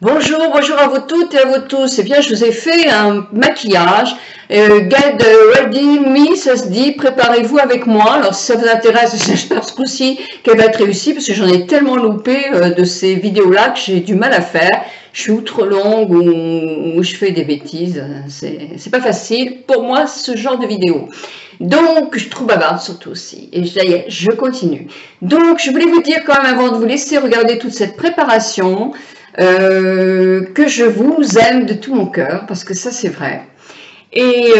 Bonjour, bonjour à vous toutes et à vous tous. Eh bien, je vous ai fait un maquillage. Get ready me, ça se dit, préparez-vous avec moi. Alors, si ça vous intéresse, j'espère ce coup-ci qu'elle va être réussie parce que j'en ai tellement loupé de ces vidéos-là que j'ai du mal à faire. Je suis ou trop longue ou je fais des bêtises. C'est pas facile pour moi ce genre de vidéo. Donc, je trouve bavarde surtout aussi. Et ça y est, je continue. Donc, je voulais vous dire quand même avant de vous laisser regarder toute cette préparation, que je vous aime de tout mon cœur, parce que ça c'est vrai, et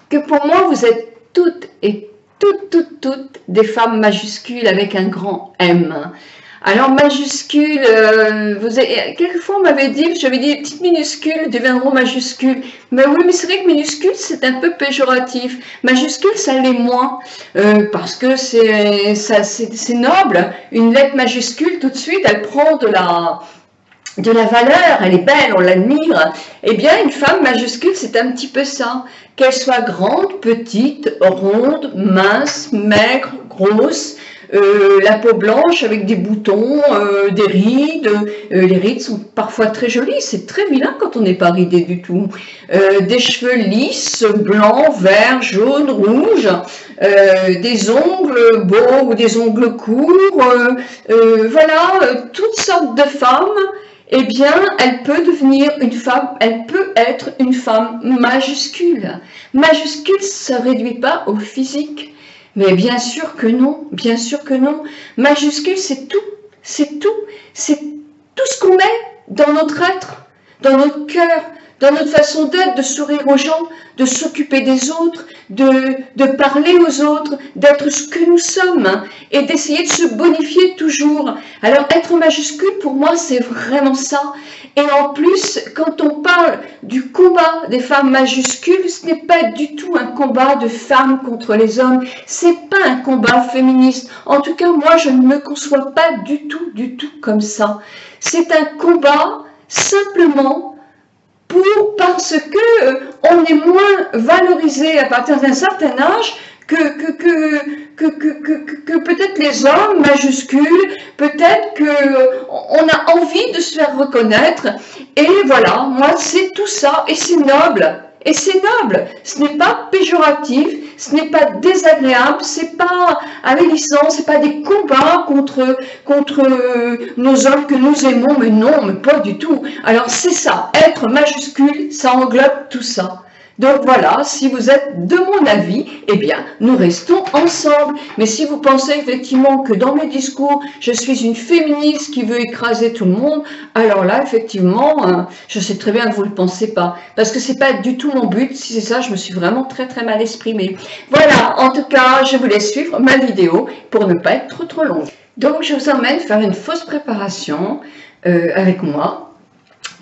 que pour moi vous êtes toutes et toutes des femmes majuscules avec un grand M. Alors majuscule, quelquefois on m'avait dit, j'avais dit petites minuscules deviendront majuscules. Mais oui, mais c'est vrai que minuscule c'est un peu péjoratif. Majuscule ça l'est moins, parce que c'est noble. Une lettre majuscule tout de suite elle prend de la valeur, elle est belle, on l'admire. Eh bien, une femme majuscule, c'est un petit peu ça. Qu'elle soit grande, petite, ronde, mince, maigre, grosse, la peau blanche avec des boutons, des rides. Les rides sont parfois très jolies, c'est très vilain quand on n'est pas ridé du tout. Des cheveux lisses, blancs, verts, jaunes, rouges. Des ongles beaux ou des ongles courts. Voilà, toutes sortes de femmes. Eh bien, elle peut devenir une femme, elle peut être une femme majuscule. Majuscule, ça ne réduit pas au physique. Mais bien sûr que non, bien sûr que non. Majuscule, c'est tout, c'est tout, c'est tout ce qu'on met dans notre être, dans notre cœur, dans notre façon d'être, de sourire aux gens, de s'occuper des autres, de parler aux autres, d'être ce que nous sommes et d'essayer de se bonifier toujours. Alors être majuscule, pour moi, c'est vraiment ça. Et en plus, quand on parle du combat des femmes majuscules, ce n'est pas du tout un combat de femmes contre les hommes, c'est pas un combat féministe. En tout cas, moi, je ne me conçois pas du tout comme ça. C'est un combat simplement parce que on est moins valorisé à partir d'un certain âge que peut-être les hommes majuscules, peut-être qu'on a envie de se faire reconnaître. Et voilà, moi c'est tout ça, et c'est noble. Et c'est noble, ce n'est pas péjoratif, ce n'est pas désagréable, c'est pas avilissant, c'est pas des combats contre nos hommes que nous aimons, mais non, mais pas du tout. Alors c'est ça, être majuscule, ça englobe tout ça. Donc voilà, si vous êtes de mon avis, eh bien, nous restons ensemble. Mais si vous pensez effectivement que dans mes discours, je suis une féministe qui veut écraser tout le monde, alors là, effectivement, je sais très bien que vous ne le pensez pas. Parce que c'est pas du tout mon but. Si c'est ça, je me suis vraiment très mal exprimée. Voilà, en tout cas, je vous laisse suivre ma vidéo pour ne pas être trop longue. Donc, je vous emmène faire une fausse préparation avec moi.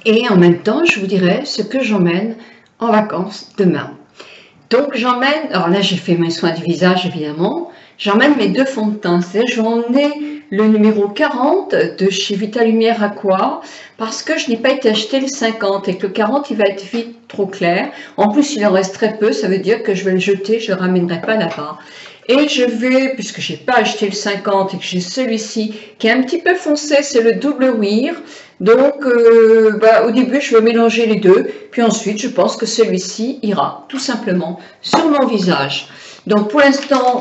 Et en même temps, je vous dirai ce que j'emmène en vacances demain. Donc j'emmène, alors là j'ai fait mes soins du visage évidemment, j'emmène mes deux fonds de teint, j'en ai le numéro 40 de chez Vitalumière Aqua, parce que je n'ai pas été acheter le 50 et que le 40 il va être vite trop clair. En plus il en reste très peu, ça veut dire que je vais le jeter, je ne le ramènerai pas là-bas. Et je vais, puisque je n'ai pas acheté le 50 et que j'ai celui-ci qui est un petit peu foncé, c'est le double Wear. Donc au début je vais mélanger les deux, puis ensuite je pense que celui-ci ira tout simplement sur mon visage. Donc pour l'instant,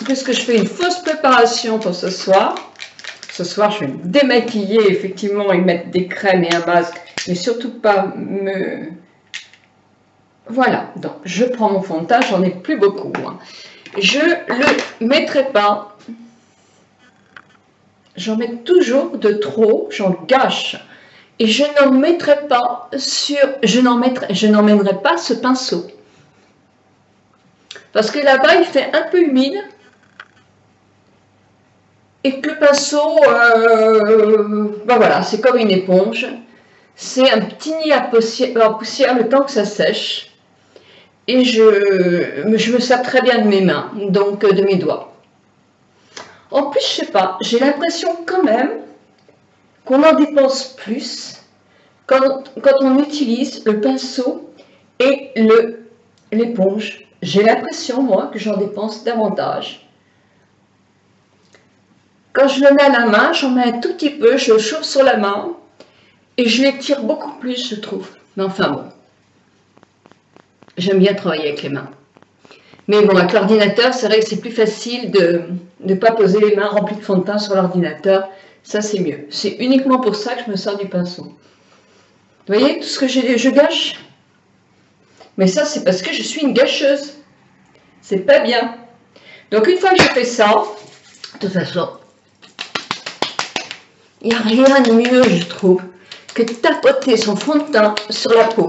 puisque je fais une fausse préparation pour ce soir je vais me démaquiller effectivement et mettre des crèmes et un masque, mais surtout pas me... Voilà, donc je prends mon fond de teint, j'en ai plus beaucoup. Je le mettrai pas. J'en mets toujours de trop, j'en gâche. Et je n'en mettrai pas sur, je n'emmènerai pas ce pinceau. Parce que là-bas, il fait un peu humide. Et que le pinceau, voilà, c'est comme une éponge. C'est un petit nid à poussière le temps que ça sèche. Et je me sers très bien de mes mains, donc de mes doigts. En plus, je sais pas, j'ai l'impression quand même qu'on en dépense plus quand on utilise le pinceau et l'éponge. J'ai l'impression, moi, que j'en dépense davantage. Quand je le mets à la main, j'en mets un tout petit peu, je le chauffe sur la main et je l'étire beaucoup plus, je trouve. Mais enfin bon, j'aime bien travailler avec les mains. Mais bon, avec l'ordinateur, c'est vrai que c'est plus facile de ne pas poser les mains remplies de fond de teint sur l'ordinateur. Ça, c'est mieux. C'est uniquement pour ça que je me sers du pinceau. Vous voyez tout ce que je gâche? Mais ça, c'est parce que je suis une gâcheuse. C'est pas bien. Donc, une fois que je fais ça, de toute façon, il n'y a rien de mieux, je trouve, que de tapoter son fond de teint sur la peau.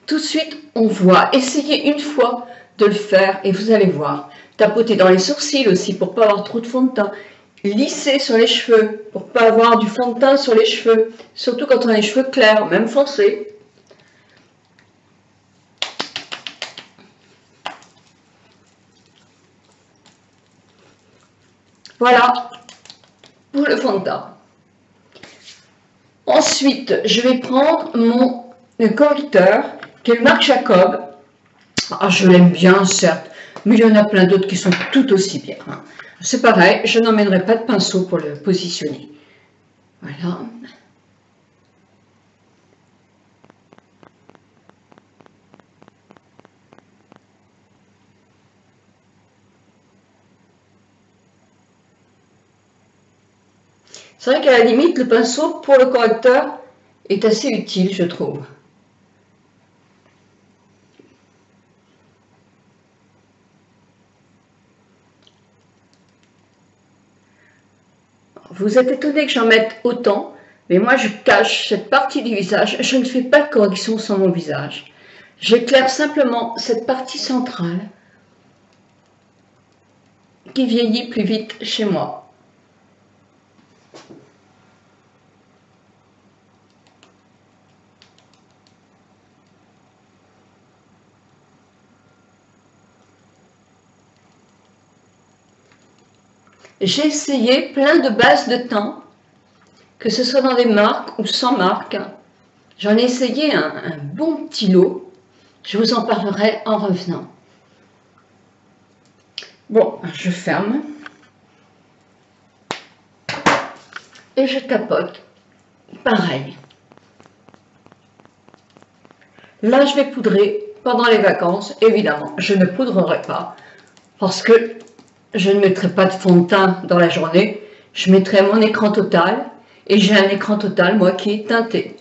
Tout de suite, on voit. Essayez une fois de le faire et vous allez voir. Tapoter dans les sourcils aussi pour ne pas avoir trop de fond de teint. Lisser sur les cheveux pour ne pas avoir du fond de teint sur les cheveux. Surtout quand on a les cheveux clairs, même foncés. Voilà pour le fond de teint. Ensuite, je vais prendre mon correcteur qui est le Marc Jacob. Ah, je l'aime bien, certes, mais il y en a plein d'autres qui sont tout aussi bien. C'est pareil, je n'emmènerai pas de pinceau pour le positionner. Voilà. C'est vrai qu'à la limite, le pinceau pour le correcteur est assez utile, je trouve. Vous êtes étonné que j'en mette autant, mais moi je cache cette partie du visage. Je ne fais pas de correction sur mon visage. J'éclaire simplement cette partie centrale qui vieillit plus vite chez moi. J'ai essayé plein de bases de teint, que ce soit dans des marques ou sans marque. J'en ai essayé un bon petit lot. Je vous en parlerai en revenant. Bon, je ferme. Et je tapote. Pareil. Là, je vais poudrer pendant les vacances. Évidemment, je ne poudrerai pas parce que je ne mettrai pas de fond de teint dans la journée. Je mettrai mon écran total. Et j'ai un écran total, moi, qui est teinté.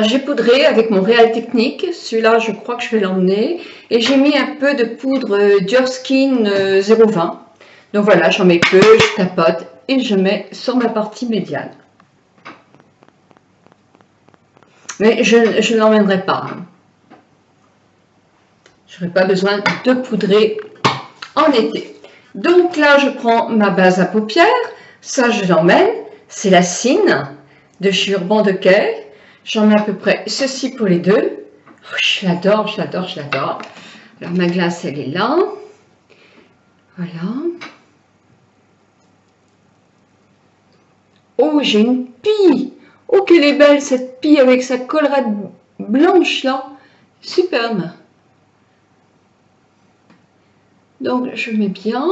J'ai poudré avec mon Real Technique. Celui-là, je crois que je vais l'emmener. Et j'ai mis un peu de poudre Dior Skin 020. Donc voilà, j'en mets peu, je tapote et je mets sur ma partie médiane. Mais je ne l'emmènerai pas. Je n'aurai pas besoin de poudrer en été. Donc là, je prends ma base à paupières. Ça, je l'emmène. C'est la Cine de chez Urban Decay. J'en mets à peu près ceci pour les deux. Oh, je l'adore, je l'adore, je l'adore. Alors, ma glace, elle est là. Voilà. Oh, j'ai une pie. Oh, qu'elle est belle, cette pie avec sa collerette blanche, là. Superbe. Donc, je mets bien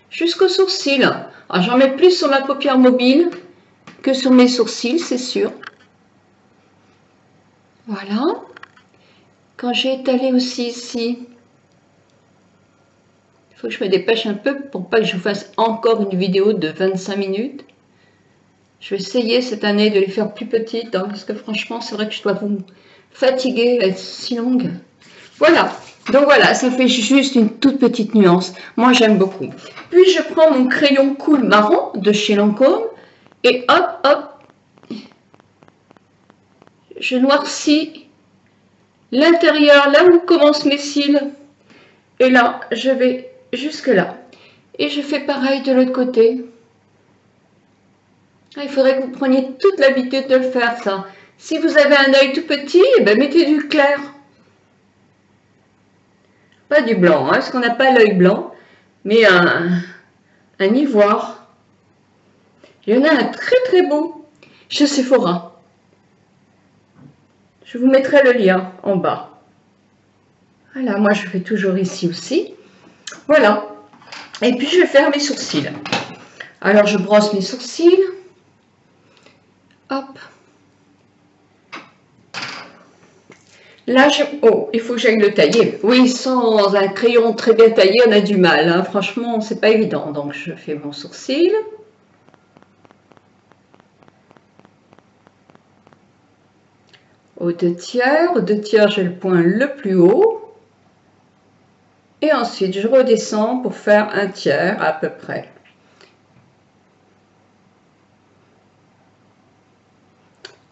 jusqu'au sourcil. Alors, j'en mets plus sur ma paupière mobile que sur mes sourcils, c'est sûr. Voilà. Quand j'ai étalé aussi ici, il faut que je me dépêche un peu pour pas que je vous fasse encore une vidéo de 25 minutes. Je vais essayer cette année de les faire plus petites, hein, parce que franchement, c'est vrai que je dois vous fatiguer à être si longue. Voilà. Donc voilà, ça fait juste une toute petite nuance. Moi, j'aime beaucoup. Puis, je prends mon crayon cool marron de chez Lancôme et hop, hop, je noircis l'intérieur, là où commencent mes cils. Et là, je vais jusque là. Et je fais pareil de l'autre côté. Il faudrait que vous preniez toute l'habitude de le faire, ça. Si vous avez un œil tout petit, eh ben, mettez du clair. Pas du blanc, hein, parce qu'on n'a pas l'œil blanc, mais un ivoire. Il y en a un très très beau chez Sephora. Je vous mettrai le lien en bas. Voilà, moi je fais toujours ici aussi. Voilà. Et puis je vais faire mes sourcils. Alors je brosse mes sourcils. Hop. Là, oh, il faut que j'aille le tailler. Oui, sans un crayon très bien taillé, on a du mal. Hein. Franchement, c'est pas évident. Donc, je fais mon sourcil. Au 2/3. Au 2/3, j'ai le point le plus haut. Et ensuite, je redescends pour faire 1/3 à peu près.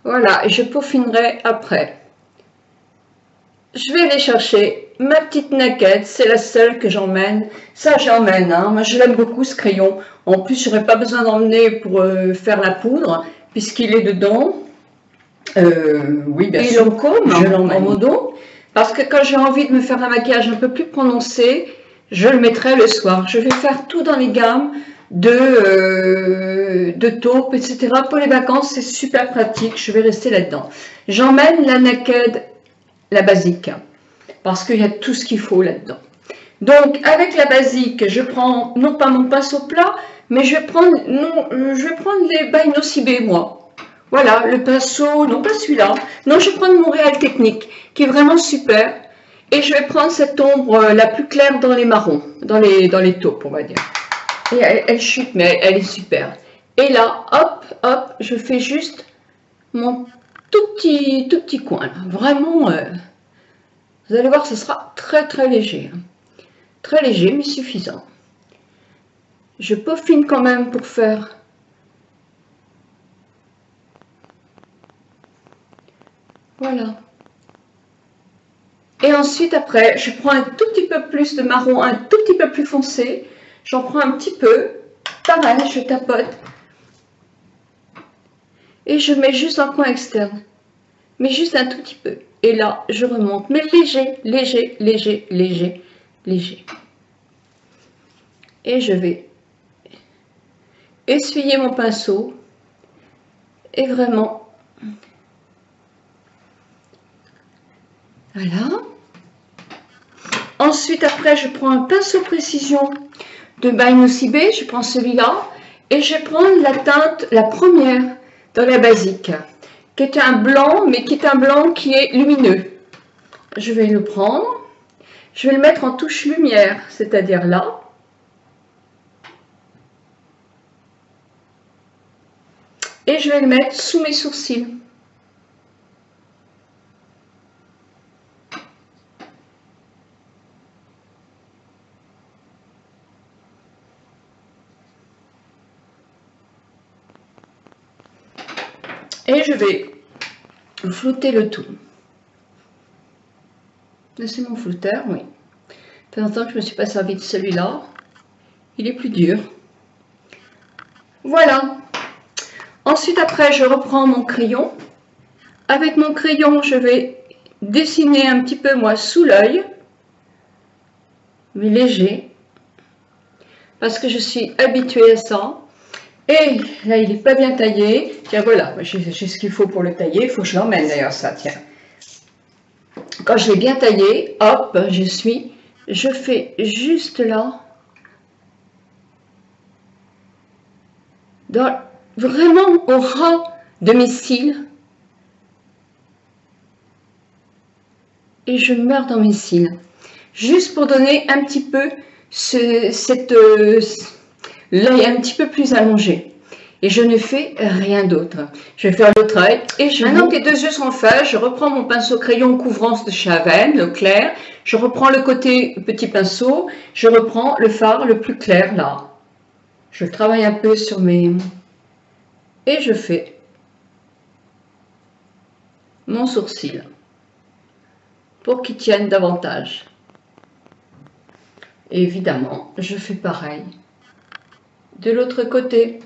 Voilà, et je peaufinerai après. Je vais aller chercher ma petite naquette, c'est la seule que j'emmène. Ça, j'emmène, hein. Moi je l'aime beaucoup ce crayon. En plus, je n'aurais pas besoin d'emmener pour faire la poudre, puisqu'il est dedans. Oui, bien sûr. Je l'emmène en modo. Parce que quand j'ai envie de me faire un maquillage un peu plus prononcé, je le mettrai le soir. Je vais faire tout dans les gammes de taupes, etc. Pour les vacances, c'est super pratique. Je vais rester là-dedans. J'emmène la naked, la basique, parce qu'il y a tout ce qu'il faut là-dedans. Donc avec la basique, je prends non pas mon pinceau plat, mais je vais prendre les by Nocibé, moi. Voilà, le pinceau, non pas celui-là, non, je vais prendre mon Réal Technique, qui est vraiment super, et je vais prendre cette ombre la plus claire dans les marrons, dans les taupes, on va dire. Et elle chute, mais elle est super. Et là, hop, hop, je fais juste mon tout petit coin, là. Vraiment, vous allez voir, ce sera très très léger. Très léger, mais suffisant. Je peaufine quand même pour faire. Voilà. Et ensuite, après, je prends un tout petit peu plus de marron, un tout petit peu plus foncé. J'en prends un petit peu. Pareil, je tapote. Et je mets juste un coin externe. Mais juste un tout petit peu. Et là, je remonte. Mais léger, léger, léger, léger, léger. Et je vais essuyer mon pinceau. Et vraiment... Voilà. Ensuite, après, je prends un pinceau précision de by Nocibé. Je prends celui-là. Et je vais prendre la teinte, la première, dans la basique, qui est un blanc, mais qui est un blanc qui est lumineux. Je vais le prendre. Je vais le mettre en touche lumière, c'est-à-dire là. Et je vais le mettre sous mes sourcils. Et je vais flouter le tout. C'est mon flouteur, oui. Ça fait longtemps que je ne me suis pas servi de celui-là. Il est plus dur. Voilà. Ensuite, après, je reprends mon crayon. Avec mon crayon, je vais dessiner un petit peu, moi, sous l'œil. Mais léger. Parce que je suis habituée à ça. Et là, il n'est pas bien taillé. Tiens, voilà, j'ai ce qu'il faut pour le tailler. Il faut que je l'emmène d'ailleurs, ça, tiens. Quand je l'ai bien taillé, hop, je fais juste là. Vraiment au ras de mes cils. Et je meurs dans mes cils. Juste pour donner un petit peu l'œil un petit peu plus allongé. Et je ne fais rien d'autre. Je vais faire l'autre œil. Et maintenant que les deux yeux sont faits, je reprends mon pinceau crayon couvrance de chez Aven, le clair. Je reprends le côté petit pinceau. Je reprends le fard le plus clair là. Je travaille un peu sur mes... Et je fais mon sourcil pour qu'il tienne davantage. Et évidemment, je fais pareil de l'autre côté.